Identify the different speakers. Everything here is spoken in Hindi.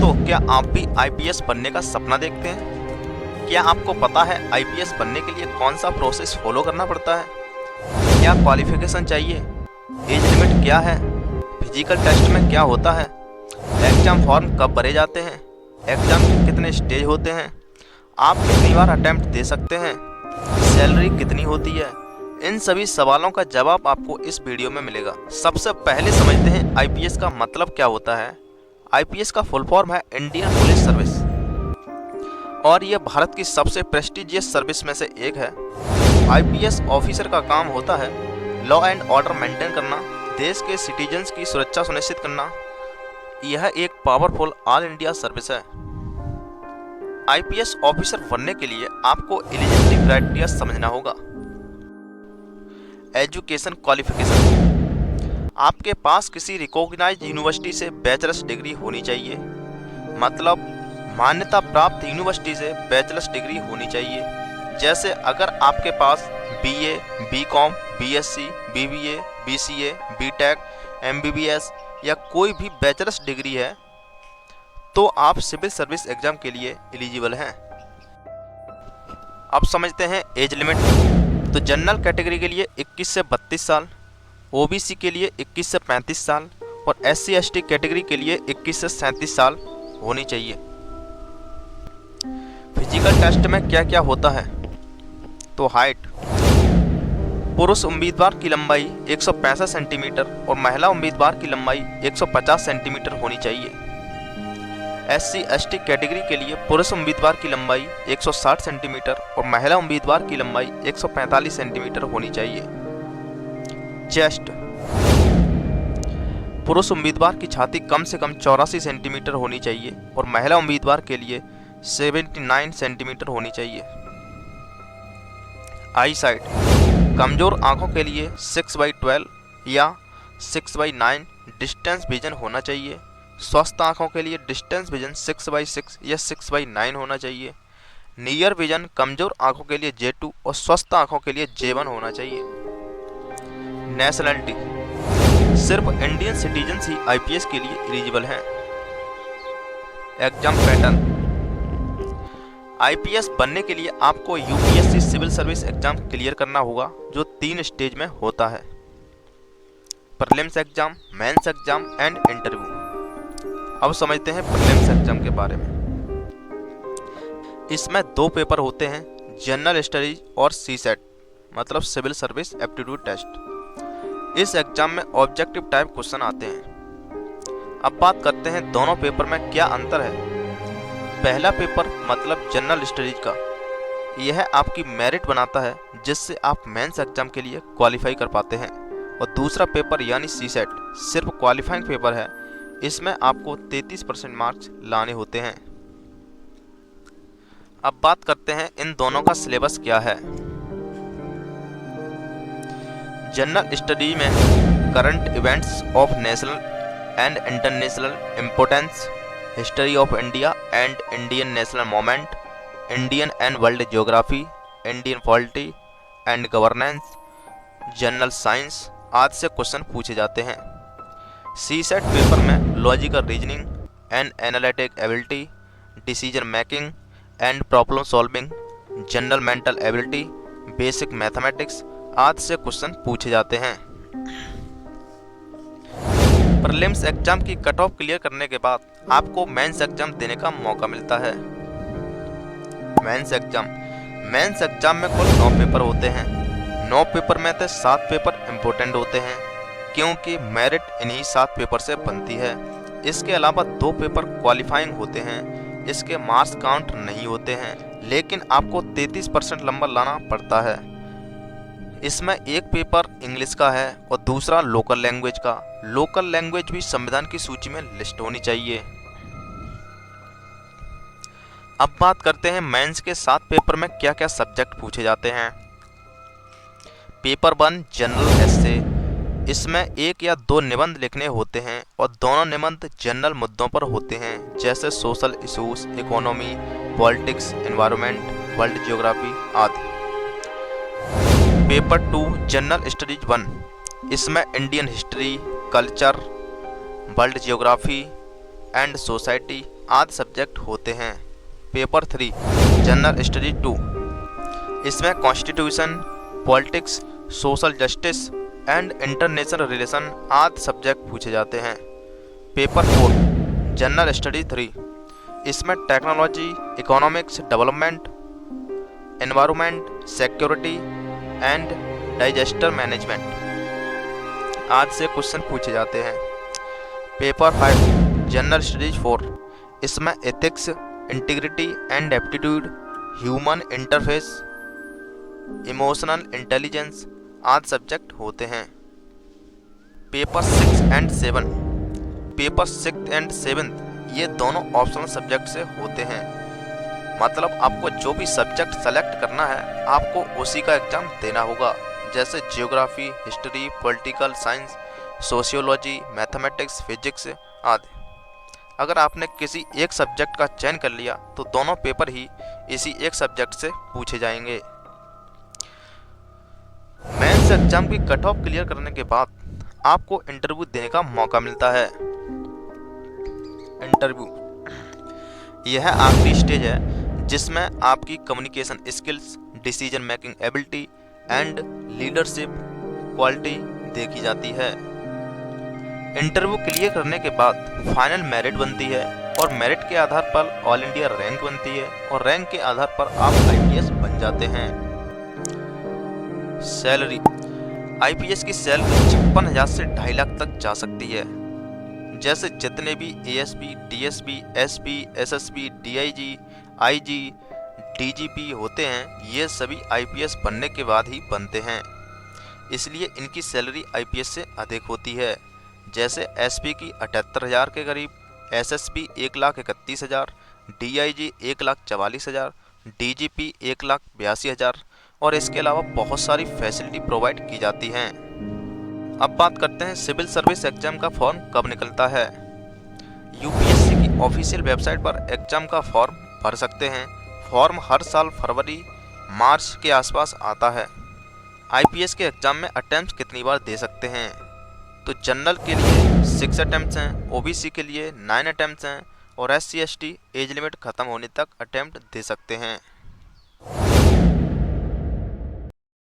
Speaker 1: दोस्तों, क्या आप भी आईपीएस बनने का सपना देखते हैं? क्या आपको पता है आईपीएस बनने के लिए कौन सा प्रोसेस फॉलो करना पड़ता है? क्या क्वालिफिकेशन चाहिए? एज लिमिट क्या है? फिजिकल टेस्ट में क्या होता है? एग्जाम फॉर्म कब भरे जाते हैं? एग्जाम के कितने स्टेज होते हैं? आप कितनी बार अटेम्प्ट दे सकते हैं? सैलरी कितनी होती है? इन सभी सवालों का जवाब आपको इस वीडियो में मिलेगा। सबसे पहले समझते हैं आईपीएस का मतलब क्या होता है। आईपीएस का फुल फॉर्म है इंडियन पुलिस सर्विस और यह भारत की सबसे प्रेस्टिजियस सर्विस में से एक है। आईपीएस ऑफिसर का काम होता है लॉ एंड ऑर्डर मेंटेन करना, देश के सिटीजन्स की सुरक्षा सुनिश्चित करना। यह एक पावरफुल ऑल इंडिया सर्विस है। आईपीएस ऑफिसर बनने के लिए आपको एलिजिबिलिटी क्राइटेरिया समझना होगा। एजुकेशन क्वालिफिकेशन, आपके पास किसी रिकॉग्नाइज्ड यूनिवर्सिटी से बैचलर्स डिग्री होनी चाहिए, मतलब मान्यता प्राप्त यूनिवर्सिटी से बैचलर्स डिग्री होनी चाहिए। जैसे अगर आपके पास BA, BCom, BSc, BBA, BCA, BTech, MBBS या कोई भी बैचलर्स डिग्री है तो आप सिविल सर्विस एग्जाम के लिए एलिजिबल हैं। अब समझते हैं एज लिमिट। तो जनरल कैटेगरी के लिए 21 से 32 साल, ओबीसी के लिए 21 से 35 साल और एससी एसटी कैटेगरी के लिए 21 से 37 साल होनी चाहिए। फिजिकल टेस्ट में क्या क्या होता है? तो हाइट, पुरुष उम्मीदवार की लंबाई 165 सेंटीमीटर और महिला उम्मीदवार की लंबाई 150 सेंटीमीटर होनी चाहिए। एससी एसटी कैटेगरी के लिए पुरुष उम्मीदवार की लंबाई 160 सेंटीमीटर और महिला उम्मीदवार की लंबाई 145 सेंटीमीटर होनी चाहिए। चेस्ट, पुरुष उम्मीदवार की छाती कम से कम 84 सेंटीमीटर होनी चाहिए और महिला उम्मीदवार के लिए 79 सेंटीमीटर होनी चाहिए। आई साइट, कमजोर आंखों के लिए 6/12 या 6/9 डिस्टेंस विजन होना चाहिए। स्वस्थ आंखों के लिए डिस्टेंस विजन 6/6 या 6/9 होना चाहिए। नियर विजन कमजोर आंखों के लिए J2 और स्वस्थ आंखों के लिए J1 होना चाहिए। नेशनलिटी, सिर्फ इंडियन सिटीजन ही आईपीएस के लिए एलिजिबल हैं। एग्जाम पैटर्न, आईपीएस बनने के लिए आपको UPSC civil service exam clear करना होगा जो 3 स्टेज में होता है: prelims exam, mains exam and interview. अब समझते हैं प्रीलिम्स एग्जाम के बारे में। इसमें 2 पेपर होते हैं, जनरल स्टडीज और सीसेट मतलब सिविल सर्विस एप्टीट्यूड टेस्ट। इस एग्जाम में ऑब्जेक्टिव टाइप क्वेश्चन आते हैं। अब बात करते हैं दोनों पेपर में क्या अंतर है। पहला पेपर मतलब जनरल स्टडीज का, यह आपकी मेरिट बनाता है जिससे आप मेंस एग्जाम के लिए क्वालिफाई कर पाते हैं। और दूसरा पेपर यानी सीसेट सिर्फ क्वालिफाइंग पेपर है, इसमें आपको 33% मार्क्स लाने होते हैं। अब बात करते हैं इन दोनों का सिलेबस क्या है। जनरल स्टडी में current events of national and international importance, history of India and Indian national moment, Indian and world geography, Indian polity and governance, general science आदि से क्वेश्चन पूछे जाते हैं। सीसेट पेपर में logical reasoning and analytic ability, decision making and problem solving, general mental ability, basic mathematics आदि से क्वेश्चन पूछे जाते हैं। प्रीलिम्स एग्जाम की कट ऑफ क्लियर करने के बाद आपको मेंस एग्जाम देने का मौका मिलता है। मेंस एग्जाम में कुल 9 पेपर होते हैं। 9 पेपर में से 7 पेपर इम्पोर्टेंट होते हैं क्योंकि मेरिट इन्हीं 7 पेपर से बनती है। इसके अलावा 2 पेपर क्वालिफाइंग होते हैं, इसके मार्क्स काउंट नहीं होते हैं, लेकिन आपको 33% नंबर लाना पड़ता है। इसमें एक पेपर इंग्लिश का है और दूसरा लोकल लैंग्वेज का। लोकल लैंग्वेज भी संविधान की सूची में लिस्ट होनी चाहिए। अब बात करते हैं मेंस के 7 पेपर में क्या क्या सब्जेक्ट पूछे जाते हैं। पेपर 1 जनरल एस्से, इसमें 1 या 2 निबंध लिखने होते हैं और दोनों निबंध जनरल मुद्दों पर होते हैं जैसे social issues, economy, politics, environment, world geography आदि। पेपर 2 जनरल स्टडीज 1, इसमें Indian history, culture, world geography and society आदि सब्जेक्ट होते हैं। पेपर 3 जनरल स्टडी 2, इसमें constitution, politics, social justice and international relation आदि सब्जेक्ट पूछे जाते हैं। पेपर 4 जनरल स्टडी 3, इसमें technology, economics, development, environment, security and disaster management आदि से क्वेश्चन पूछे जाते हैं। पेपर 5 जनरल स्टडीज 4, इसमें ethics, integrity and aptitude, human interface, emotional intelligence आदि सब्जेक्ट होते हैं। पेपर 6 एंड 7, पेपर 6 एंड 7 ये दोनों ऑप्शनल सब्जेक्ट से होते हैं। मतलब आपको जो भी सब्जेक्ट सेलेक्ट करना है आपको उसी का एग्जाम देना होगा, जैसे geography, history, political science, sociology, mathematics, physics आदि। अगर आपने किसी एक सब्जेक्ट का चयन कर लिया तो दोनों पेपर ही इसी एक सब्जेक्ट से पूछे जाएंगे। मेंस एग्जाम की कट ऑफ क्लियर करने के बाद आपको इंटरव्यू देने का मौका मिलता है। इंटरव्यू यह आखिरी स्टेज है जिसमें आपकी communication skills, decision making ability and leadership quality देखी जाती है। इंटरव्यू क्लियर करने के बाद फाइनल मेरिट बनती है और मेरिट के आधार पर ऑल इंडिया रैंक बनती है और रैंक के आधार पर आप आईपीएस बन जाते हैं। सैलरी आईपीएस की सैलरी 56,000 से 2.5 लाख तक जा सकती है। जैसे जितने भी ASP, DSP, SP, SSP, DIG, IG, DGP होते हैं ये सभी आईपीएस बनने के बाद ही बनते हैं, इसलिए इनकी सैलरी आईपीएस से अधिक होती है। जैसे एसपी की 78,000 के करीब, एसएसपी 1,31,000, डीआईजी 1,44,000, डीजीपी 1,82,000 और इसके अलावा बहुत सारी फैसिलिटी प्रोवाइड की जाती हैं। अब बात करते हैं सिविल सर्विस एग्जाम का फॉर्म कब निकलता है। यूपीएससी की ऑफिशियल वेबसाइट पर एग्जाम का फॉर्म भर सकते हैं। फॉर्म हर साल फरवरी मार्च के आसपास आता है। आईपीएस के एग्जाम में अटेम्प्ट कितनी बार दे सकते हैं, तो जनरल के लिए 6 अटेम्प्ट्स हैं, ओबीसी के लिए 9 अटेम्प्ट्स हैं और SC ST एज लिमिट खत्म होने तक अटेम्प्ट दे सकते हैं।